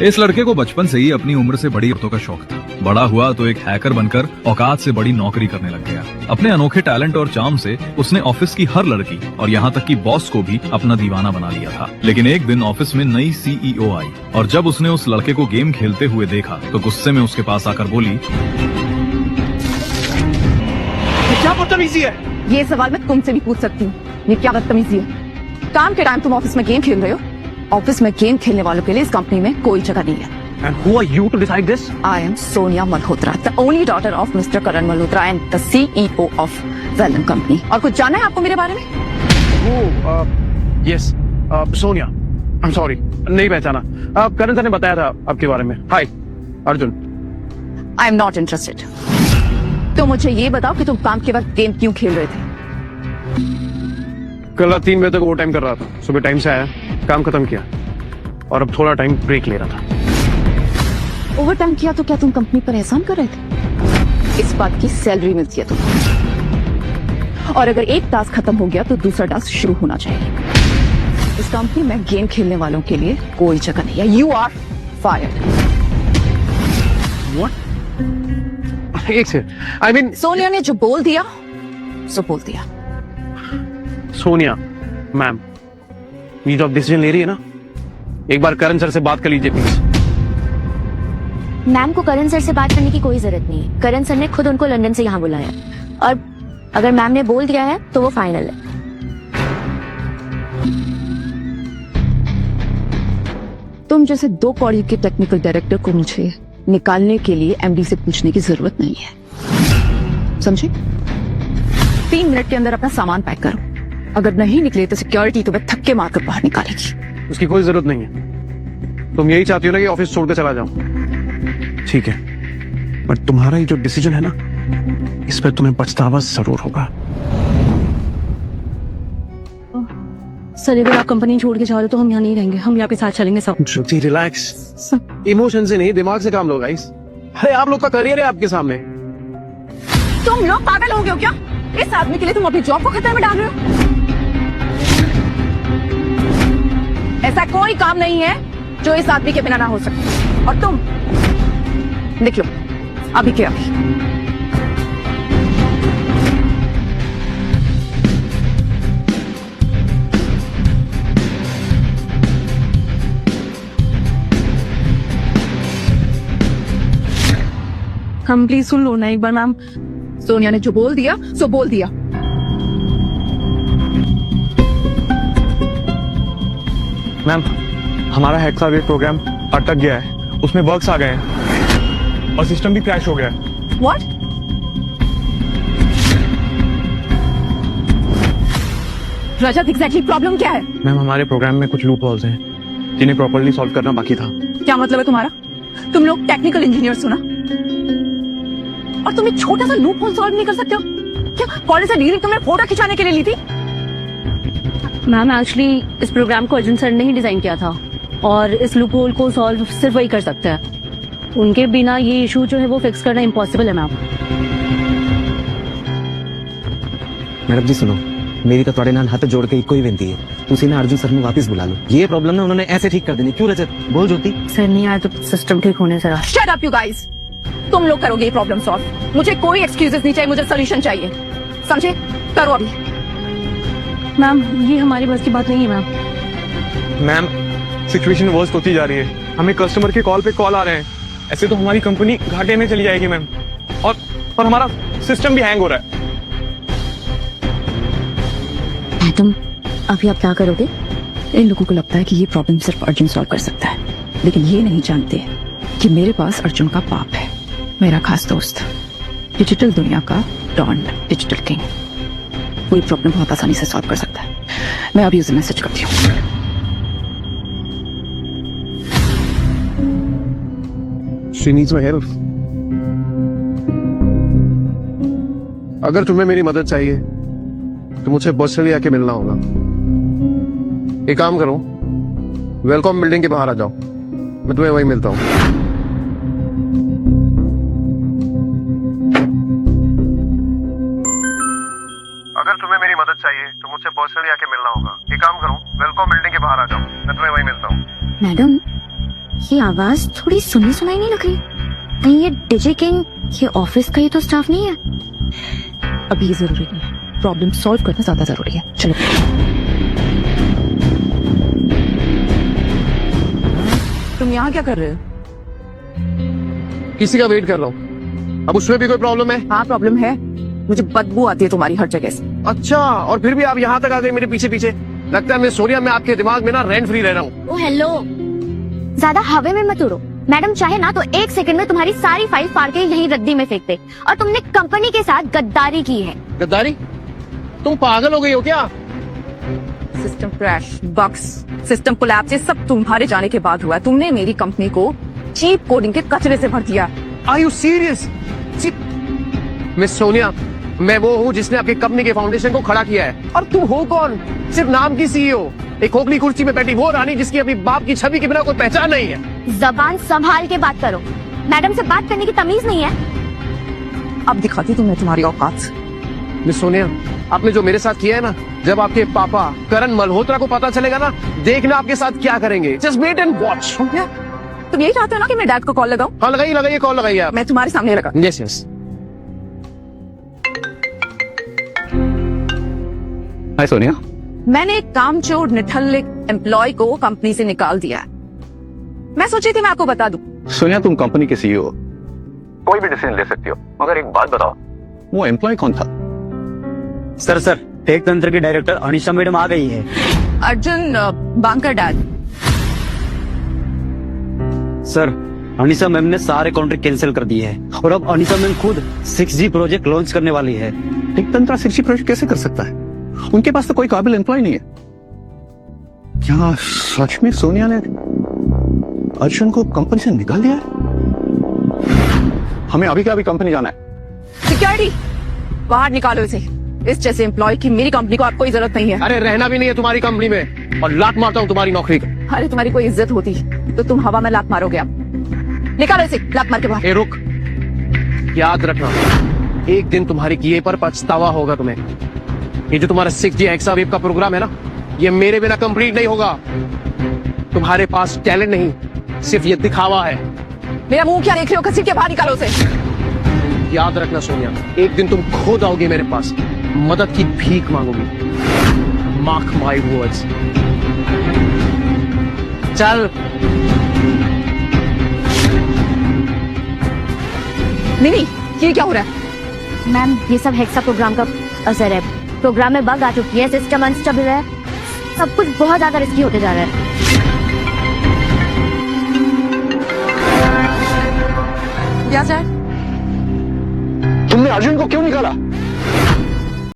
इस लड़के को बचपन से ही अपनी उम्र से बड़ी औरतों का शौक था। बड़ा हुआ तो एक हैकर बनकर औकात से बड़ी नौकरी करने लग गया। अपने अनोखे टैलेंट और चार्म से उसने ऑफिस की हर लड़की और यहाँ तक कि बॉस को भी अपना दीवाना बना लिया था। लेकिन एक दिन ऑफिस में नई सीईओ आई और जब उसने उस लड़के को गेम खेलते हुए देखा तो गुस्से में उसके पास आकर बोली, क्या बदतमीजी है? ये सवाल मैं तुमसे भी पूछ सकती हूँ, ये क्या बदतमीजी है? काम के टाइम तुम ऑफिस में गेम खेल रहे हो। ऑफिस में गेम खेलने वालों के लिए इस कंपनी में कोई जगह नहीं है। And who are you to decide this? I am Sonia Malhotra, the only daughter of Mr. Karan Malhotra and the CEO of Vellum Company. और कुछ जानना है आपको मेरे बारे में? Oh, yes, Sonia. I'm sorry, नहीं पहचाना। करण सर ने बताया था आपके बारे में। Hi, Arjun. I am not interested. तो मुझे ये बताओ कि तुम काम के वक्त गेम क्यों खेल रहे थे? कल रात 3 बजे तक ओवर टाइम कर रहा था। सुबह टाइम से आया, काम खत्म किया और अब थोड़ा टाइम ब्रेक ले रहा था। ओवर टाइम किया तो क्या तुम कंपनी पर एहसान कर रहे थे? इस बात की सैलरी मिलती है तुम्हें, और अगर एक टास्क खत्म हो गया तो दूसरा टास्क शुरू होना चाहिए। इस कंपनी में गेम खेलने वालों के लिए कोई जगह नहीं है। You are fired. एक से I mean, सोनिया ने जो बोल दिया सो बोल दिया। सोनिया मैम, ये जो डिसीजन ले रही है ना, एक बार करण सर से बात कर लीजिए प्लीज। मैम को करण सर से बात करने की कोई जरूरत नहीं है। करण सर ने खुद उनको लंदन से यहाँ बुलाया और अगर मैम ने बोल दिया है तो वो फाइनल है। तुम जैसे 2 कौड़ी के टेक्निकल डायरेक्टर को मुझे निकालने के लिए एमडी से पूछने की जरूरत नहीं है, समझे? 3 मिनट के अंदर अपना सामान पैक करो। अगर नहीं निकले तो सिक्योरिटी तुम्हें थक्के मारकर बाहर निकालेगी। उसकी कोई जरूरत नहीं है। तुम यही चाहती हो ना कि ऑफिस छोड़ के चला जाऊं? ठीक है, पर तुम्हारा ये जो डिसीजन है ना, इस पर तुम्हें पछतावा जरूर होगा। सर अगर आप कंपनी छोड़ के जा रहे हो तो हम यहाँ नहीं रहेंगे, हम यहाँ पे साथ चलेंगे सब। श्रुति रिलैक्स, इमोशन से नहीं दिमाग से काम लो गाइस। अरे आप लोग का करियर है आपके सामने। तुम लोग पागल हो गए हो क्या? इस आदमी के लिए तुम अपनी जॉब को खतरे में डाल रहे हो। ऐसा कोई काम नहीं है जो इस आदमी के बिना ना हो सके, और तुम निकलो अभी के अभी। हम प्लीज सुन लो ना एक बार मैम। सोनिया ने जो बोल दिया सो बोल दिया। मैम, हमारा हैक का वेट प्रोग्राम अटक गया है, उसमें बग्स आ गए हैं और सिस्टम भी क्रैश हो गया है। What? रजत, एग्जैक्टली प्रॉब्लम क्या है? मैम, हमारे प्रोग्राम में कुछ लूप होल्स हैं जिन्हें प्रॉपर्ली सॉल्व करना बाकी था। क्या मतलब है तुम्हारा? तुम लोग टेक्निकल इंजीनियर्स हो ना, और तुम एक छोटा सा लूप होल सॉल्व नहीं कर सकते हो क्या? कॉलेज से डिग्री तुमने फोटो खिंचाने के लिए ली थी? मैम एक्चुअली इस प्रोग्राम को अर्जुन सर ने ही डिजाइन किया था और इस लूप होल को सॉल्व सिर्फ वही कर सकते हैं। उनके बिना ये इशू जो है वो फिक्स करना इम्पॉसिबल है मैम। मैडम जी सुनो, मेरी तो थोड़े नाल हाथ जोड़ के इको ही विनती है, तुसी ना अर्जुन सर ने वापस बुला लो। ये प्रॉब्लम ना उन्होंने ऐसे ठीक कर देनी। क्यों रजत, बोल ज्योति। सर नहीं आया तो सिस्टम ठीक होने जरा। शट अप यू गाइस, तुम लोग करोगे ये प्रॉब्लम सॉल्व। मुझे कोई एक्सक्यूजेस नहीं चाहिए, मुझे सोल्यूशन चाहिए, समझे? करो अभी। मैम ये हमारी बस की बात नहीं है मैम। मैम, सिचुएशन वर्स्ट होती जा रही है, हमें कस्टमर के कॉल पे कॉल आ रहे हैं। ऐसे तो हमारी कंपनी घाटे में चली जाएगी मैम, और हमारा सिस्टम भी हैंग हो रहा है। मैडम अभी आप क्या करोगे? इन लोगों को लगता है कि ये प्रॉब्लम सिर्फ अर्जुन सॉल्व कर सकता है, लेकिन ये नहीं जानते कि मेरे पास अर्जुन का बाप है, मेरा खास दोस्त, डिजिटल दुनिया का डॉन, डिजिटल किंग। पूरी प्रॉब्लम बहुत आसानी से सॉल्व कर सकता है। मैं अभी उसे मैसेज करती हूँ। She needs my help. अगर तुम्हें मेरी मदद चाहिए तो मुझे पर्सनली आके मिलना होगा। एक काम करो, वेलकम बिल्डिंग के बाहर आ जाओ, मैं तुम्हें वहीं मिलता हूँ। अगर तुम्हें मेरी मदद चाहिए तो मुझसे पर्सनली आके मिलना होगा। एक काम करो, वेलकम बिल्डिंग के बाहर आ जाओ, मैं तुम्हें वहीं मिलता हूँ। मैडम, ये आवाज थोड़ी सुनी सुनाई नहीं लग रही? नहीं ये डीजे किंग ये ऑफिस का ही तो स्टाफ नहीं है? अभी ये जरूरी नहीं है, प्रॉब्लम सॉल्व करना ज्यादा जरूरी है। चलो तुम यहाँ क्या कर रहे हो? किसी का वेट कर रहा हूँ। अब उसमें भी कोई प्रॉब्लम है? हाँ प्रॉब्लम है, मुझे बदबू आती है तुम्हारी हर जगह से। अच्छा, और फिर भी आप यहाँ तक आ गए मेरे पीछे पीछे। लगता है मैं सोनिया, मैं आपके दिमाग में ना रेंट फ्री रह रहा हूँ। ओ हेलो, ज्यादा हवा में मत उड़ो। मैडम चाहे ना तो 1 सेकंड में तुम्हारी सारी फाइल फाड़ के यहीं रद्दी में फेंक दे। और तुमने कंपनी के साथ गद्दारी की है। गद्दारी? तुम पागल हो गई हो क्या? System crash, bugs, system collapse, ये सब तुम्हारे जाने के बाद हुआ है। तुमने मेरी कंपनी को चीप कोडिंग के कचरे से भर दिया। Are you serious? Miss Sonia, मैं वो हूँ जिसने आपकी कंपनी के फाउंडेशन को खड़ा किया है। और तुम हो कौन? सिर्फ नाम की सीईओ, एक खोखली कुर्सी में बैठी वो रानी जिसकी अपनी बाप की छवि के बिना कोई पहचान नहीं है। जबान संभाल के बात करो, मैडम से बात करने की तमीज नहीं है। अब दिखाती तुम्हें तुम्हारी औकात। मिस सोनिया, आपने जो मेरे साथ किया है ना, जब आपके पापा करण मल्होत्रा को पता चलेगा ना, देखना आपके साथ क्या करेंगे। Just wait and watch. तुम यही चाहते हो ना कि मैं डैड को कॉल लगाऊं? हाँ लगाइए कॉल लगाइए आप। मैं तुम्हारे सामने लगा। Yes yes. हाय सोनिया। मैंने एक कामचोर निठल्ले एम्प्लॉय को कंपनी से निकाल दिया है। मैं सोची थी मैं आपको बता दूं। सोनिया, तुम कंपनी के सीईओ हो, कोई भी डिसीजन ले सकती हो, मगर एक बात बताओ, वो एम्प्लॉय कौन था? सर टेक तंत्र की डायरेक्टर अनिशा मैडम आ गई है। Arjun Bankar dad. Sir Anisha ma'am ने सारे कॉन्ट्रैक्ट कैंसिल कर दिए हैं और अब अनिशा मैम खुद 6G प्रोजेक्ट लॉन्च करने वाली है। एक तंत्रा 6G प्रोजेक्ट कैसे कर सकता है? उनके पास तो कोई काबिल एम्प्लॉय नहीं है। क्या सच में सोनिया ने अर्जुन को कंपनी से निकाल दिया है? हमें अभी का अभी कंपनी जाना है। सिक्योरिटी, बाहर निकालो इसे। इस जैसे एम्प्लॉय की मेरी कंपनी को आप कोई जरूरत नहीं है। अरे रहना भी नहीं है तुम्हारी कंपनी में, और लात मारता हूँ तुम्हारी नौकरी को। अरे तुम्हारी कोई इज्जत होती तो तुम हवा में लात मारोगे। अब निकालो इसे, लात मार के बाहर। ए रुक, याद रखना, एक दिन तुम्हारे किए पर पछतावा होगा तुम्हें। ये जो तुम्हारा 6G एक्सावेव का प्रोग्राम है ना, ये मेरे बिना कंप्लीट नहीं होगा। तुम्हारे पास टैलेंट नहीं, सिर्फ ये दिखावा है। मेरा मुंह क्या देख रहे हो? घसीट के बाहर निकालो उसे। याद रखना सोनिया, एक दिन तुम खुद आओगे मेरे पास, मदद की भीख मांगोगी। Mark my words. चल। नहीं, ये क्या हो रहा है? मैम ये सब हेक्सा प्रोग्राम का असर है। प्रोग्राम में बग आ चुकी है, सिस्टम अनस्टेबल है, सब कुछ बहुत ज्यादा रिस्की होते जा रहा है। क्या जाए? तुमने अर्जुन को क्यों निकाला?